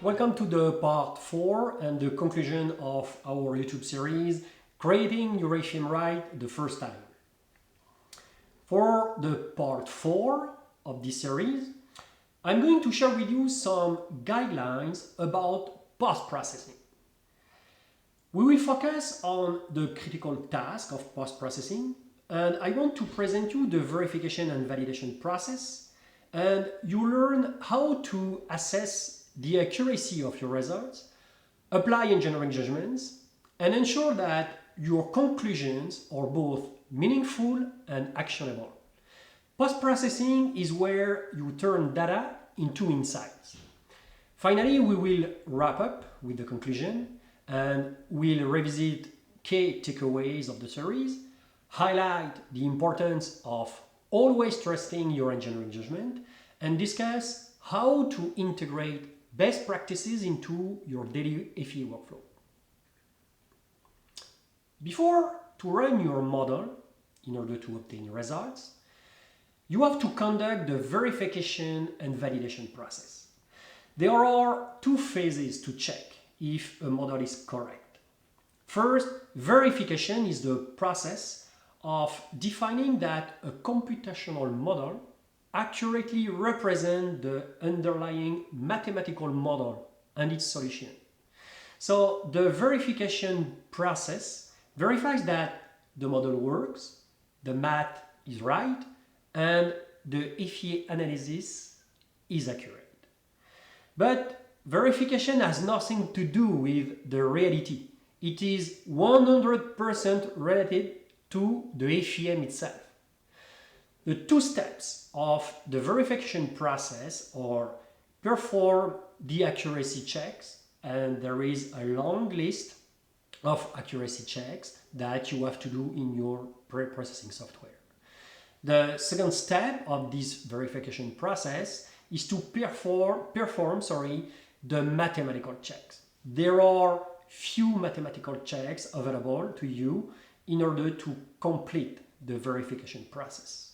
Welcome to the part 4 and the conclusion of our YouTube series, Creating Your FEM Right the First Time. For the part 4 of this series, I'm going to share with you some guidelines about post-processing. We will focus on the critical task of post-processing, and I want to present you the verification and validation process, and you learn how to assess the accuracy of your results, apply engineering judgments, and ensure that your conclusions are both meaningful and actionable. Post-processing is where you turn data into insights. Finally, we will wrap up with the conclusion and we'll revisit key takeaways of the series, highlight the importance of always trusting your engineering judgment, and discuss how to integrate best practices into your daily FEA workflow. Before to run your model, in order to obtain results, you have to conduct the verification and validation process. There are two phases to check if a model is correct. First, verification is the process of defining that a computational model accurately represents the underlying mathematical model and its solution. So the verification process verifies that the model works, the math is right, and the FEA analysis is accurate. But verification has nothing to do with the reality. It is 100% related to the FEM itself. The two steps of the verification process are perform the accuracy checks, and there is a long list of accuracy checks that you have to do in your pre-processing software. The second step of this verification process is to perform the mathematical checks. There are few mathematical checks available to you in order to complete the verification process.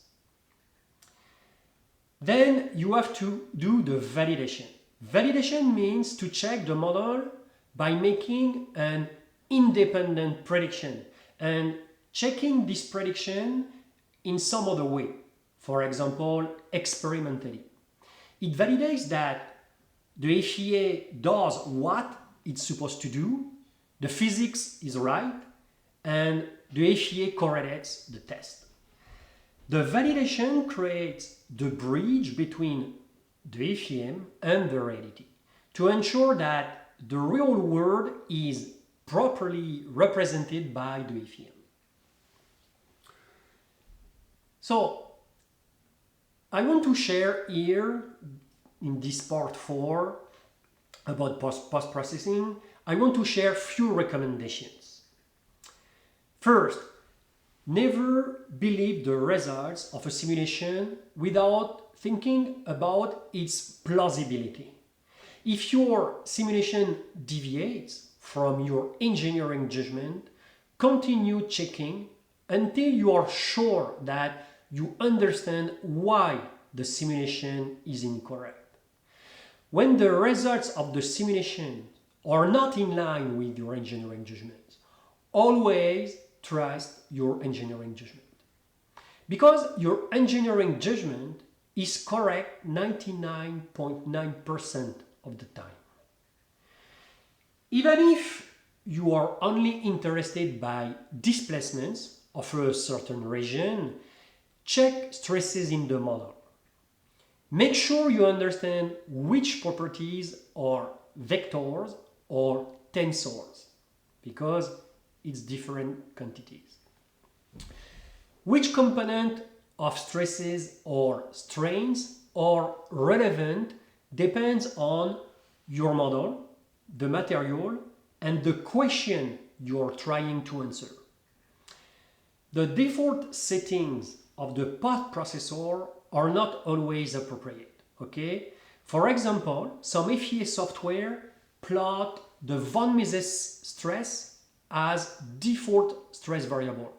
Then you have to do the validation. Validation means to check the model by making an independent prediction and checking this prediction in some other way, for example, experimentally. It validates that the FEA does what it's supposed to do, the physics is right, and the FEA correlates the test. The validation creates the bridge between the FEM and the reality to ensure that the real world is properly represented by the FEM. So, I want to share here in this part 4 about post-processing, I want to share few recommendations. First, never believe the results of a simulation without thinking about its plausibility. If your simulation deviates from your engineering judgment, continue checking until you are sure that you understand why the simulation is incorrect. When the results of the simulation are not in line with your engineering judgment, always trust your engineering judgment. Because your engineering judgment is correct 99.9% of the time. Even if you are only interested by displacements of a certain region, check stresses in the model. Make sure you understand which properties are vectors or tensors, because it's different quantities. Which component of stresses or strains are relevant depends on your model, the material, and the question you're trying to answer. The default settings of the post-processor are not always appropriate, okay? For example, some FEA software plot the von Mises stress as default stress variable,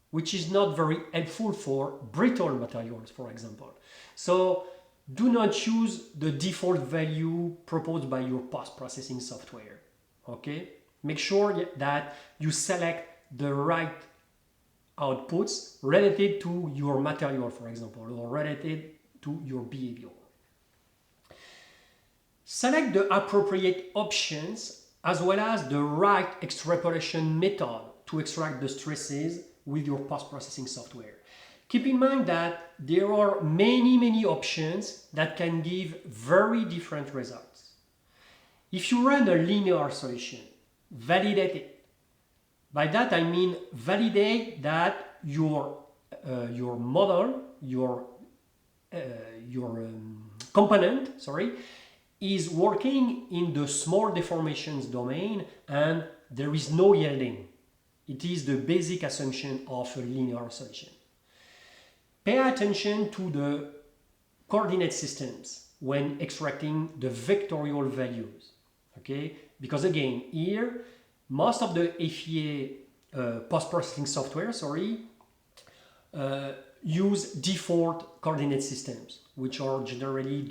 which is not very helpful for brittle materials, for example. So do not use the default value proposed by your post-processing software. Okay? Make sure that you select the right outputs related to your material, for example, or related to your behavior. Select the appropriate options as well as the right extrapolation method to extract the stresses with your post-processing software. Keep in mind that there are many options that can give very different results. If you run a linear solution, validate it. By that I mean validate that your model, your component, is working in the small deformations domain and there is no yielding. It is the basic assumption of a linear solution. Pay attention to the coordinate systems when extracting the vectorial values. Okay? Because again, here, most of the FEA post-processing software, use default coordinate systems, which are generally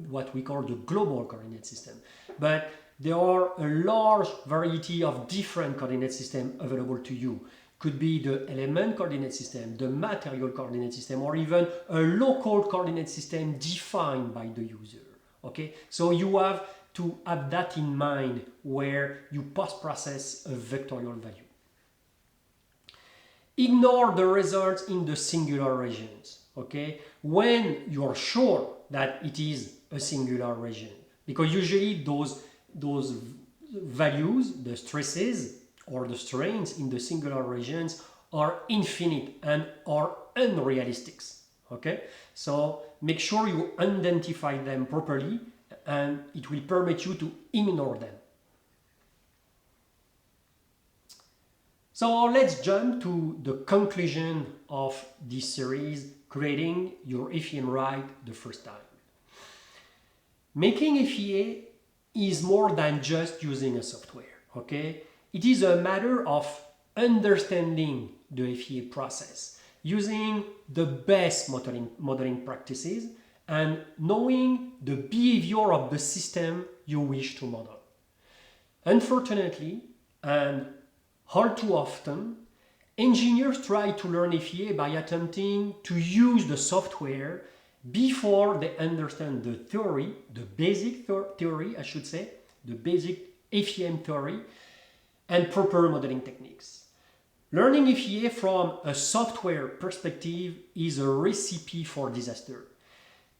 what we call the global coordinate system. But there are a large variety of different coordinate systems available to you. Could be the element coordinate system, the material coordinate system, or even a local coordinate system defined by the user. Okay, so you have to have that in mind where you post-process a vectorial value. Ignore the results in the singular regions. Okay, when you're sure that it is a singular region, because usually those values, the stresses or the strains in the singular regions are infinite and are unrealistic. Okay, so make sure you identify them properly and it will permit you to ignore them. So let's jump to the conclusion of this series, creating your FEM right the first time. Making FEA is more than just using a software, okay? It is a matter of understanding the FEA process, using the best modeling practices, and knowing the behavior of the system you wish to model. Unfortunately, and all too often, engineers try to learn FEA by attempting to use the software before they understand the theory, the basic theory, I should say, the basic FEM theory, and proper modeling techniques. Learning FEA from a software perspective is a recipe for disaster.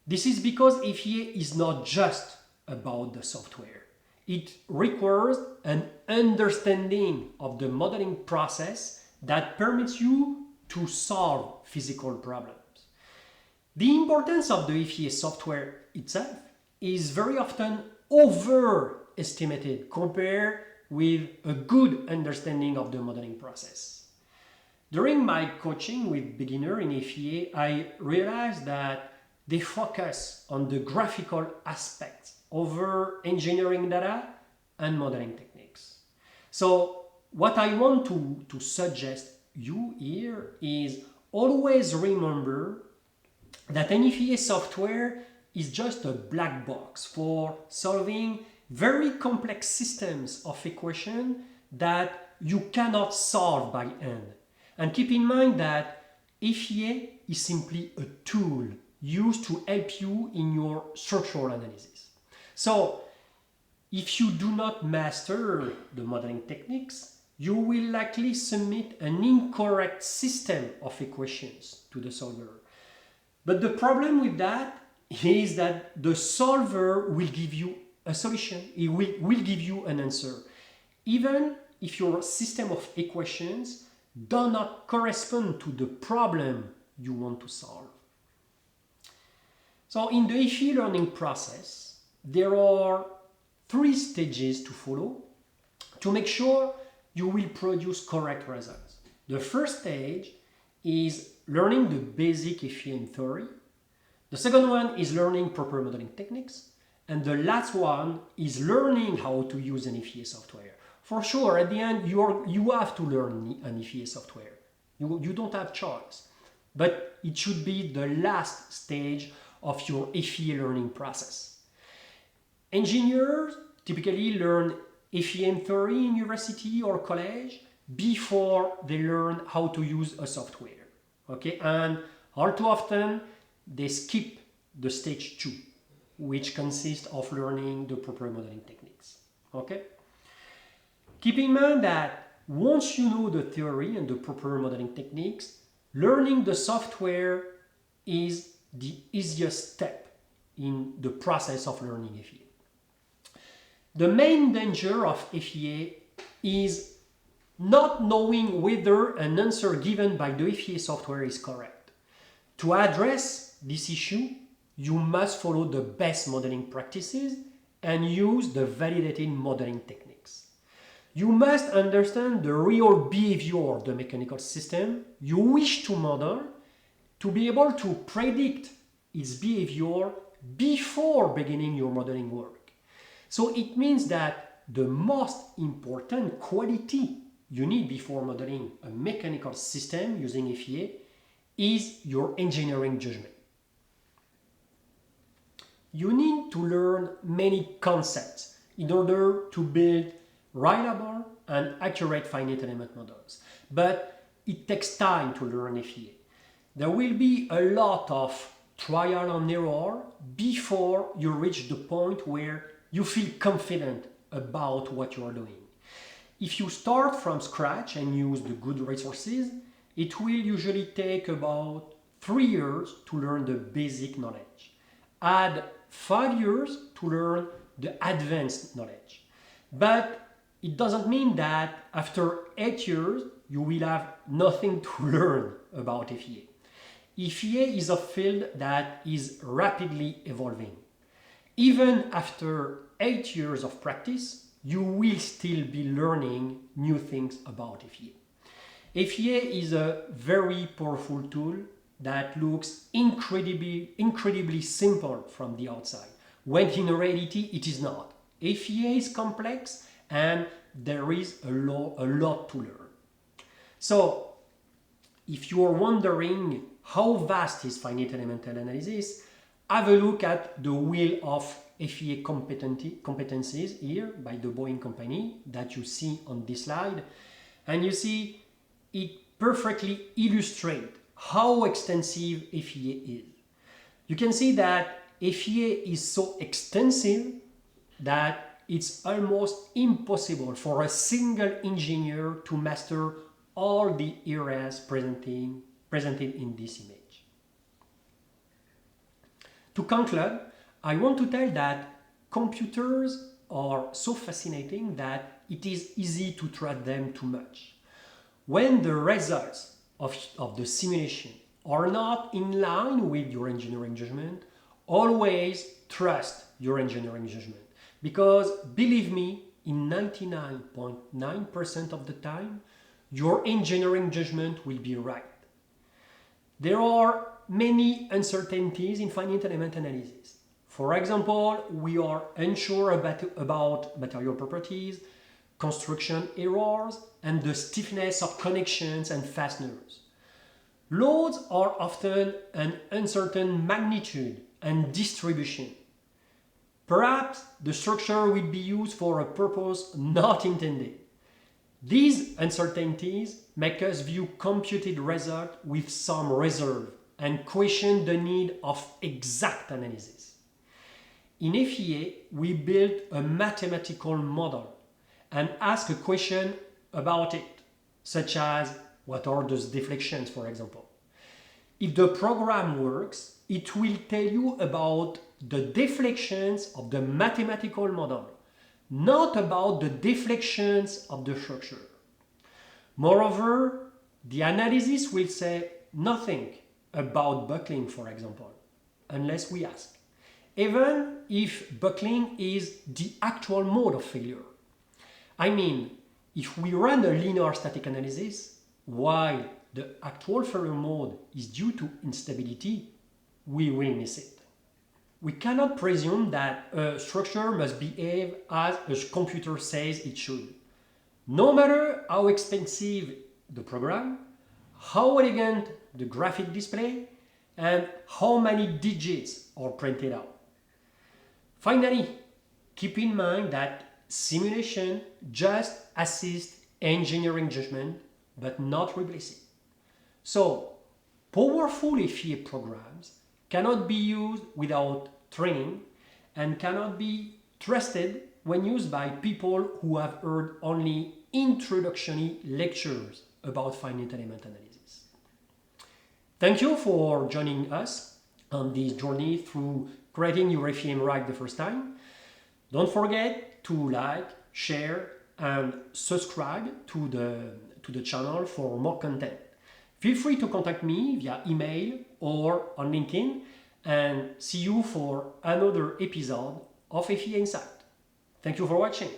This is because FEA is not just about the software. It requires an understanding of the modeling process that permits you to solve physical problems. The importance of the FEA software itself is very often overestimated compared with a good understanding of the modeling process. During my coaching with beginners in FEA, I realized that they focus on the graphical aspects over engineering data and modeling techniques. So what I want to suggest you here is always remember that an FEA software is just a black box for solving very complex systems of equations that you cannot solve by hand. And keep in mind that FEA is simply a tool used to help you in your structural analysis. So, if you do not master the modeling techniques, you will likely submit an incorrect system of equations to the solver. But the problem with that is that the solver will give you a solution, it will give you an answer, even if your system of equations do not correspond to the problem you want to solve. So in the FEA learning process, there are 3 stages to follow to make sure you will produce correct results. The first stage is learning the basic FEM theory. The second one is learning proper modeling techniques. And the last one is learning how to use an FEA software. For sure, at the end, you have to learn an FEA software. You don't have choice. But it should be the last stage of your FEA learning process. Engineers typically learn FEM theory in university or college before they learn how to use a software. Okay, and all too often they skip the stage 2, which consists of learning the proper modeling techniques. Okay? Keep in mind that once you know the theory and the proper modeling techniques, learning the software is the easiest step in the process of learning FEA. The main danger of FEA is not knowing whether an answer given by the FEA software is correct. To address this issue, you must follow the best modeling practices and use the validated modeling techniques. You must understand the real behavior of the mechanical system you wish to model to be able to predict its behavior before beginning your modeling work. So it means that the most important quality you need before modeling a mechanical system using FEA is your engineering judgment. You need to learn many concepts in order to build reliable and accurate finite element models. But it takes time to learn FEA. There will be a lot of trial and error before you reach the point where you feel confident about what you are doing. If you start from scratch and use the good resources, it will usually take about 3 years to learn the basic knowledge. Add 5 years to learn the advanced knowledge. But it doesn't mean that after 8 years you will have nothing to learn about FEA. FEA is a field that is rapidly evolving. Even after 8 years of practice, you will still be learning new things about FEA. FEA is a very powerful tool that looks incredibly simple from the outside, when in reality it is not. FEA is complex and there is a lot to learn. So, if you are wondering how vast is finite elemental analysis, have a look at the wheel of FEA competencies here by the Boeing company that you see on this slide, and you see it perfectly illustrates how extensive FEA is. You can see that FEA is so extensive that it's almost impossible for a single engineer to master all the areas presented in this image. To conclude, I want to tell that computers are so fascinating that it is easy to trust them too much. When the results of the simulation are not in line with your engineering judgment, always trust your engineering judgment. Because believe me, in 99.9% of the time, your engineering judgment will be right. There are many uncertainties in finite element analysis. For example, we are unsure about material properties, construction errors, and the stiffness of connections and fasteners. Loads are often an uncertain magnitude and distribution. Perhaps the structure will be used for a purpose not intended. These uncertainties make us view computed results with some reserve and question the need of exact analysis. In FEA, we build a mathematical model and ask a question about it, such as what are those deflections, for example. If the program works, it will tell you about the deflections of the mathematical model, not about the deflections of the structure. Moreover, the analysis will say nothing about buckling, for example, unless we ask, even if buckling is the actual mode of failure. I mean, if we run a linear static analysis, while the actual failure mode is due to instability, we will miss it. We cannot presume that a structure must behave as a computer says it should. No matter how expensive the program, how elegant the graphic display, and how many digits are printed out. Finally, keep in mind that simulation just assists engineering judgment but not replace it. So, powerful FEA programs cannot be used without training and cannot be trusted when used by people who have heard only introductory lectures about finite element analysis. Thank you for joining us on this journey through creating your FEM right the first time. Don't forget to like, share, and subscribe to the channel for more content. Feel free to contact me via email or on LinkedIn, and see you for another episode of FEA Insight. Thank you for watching.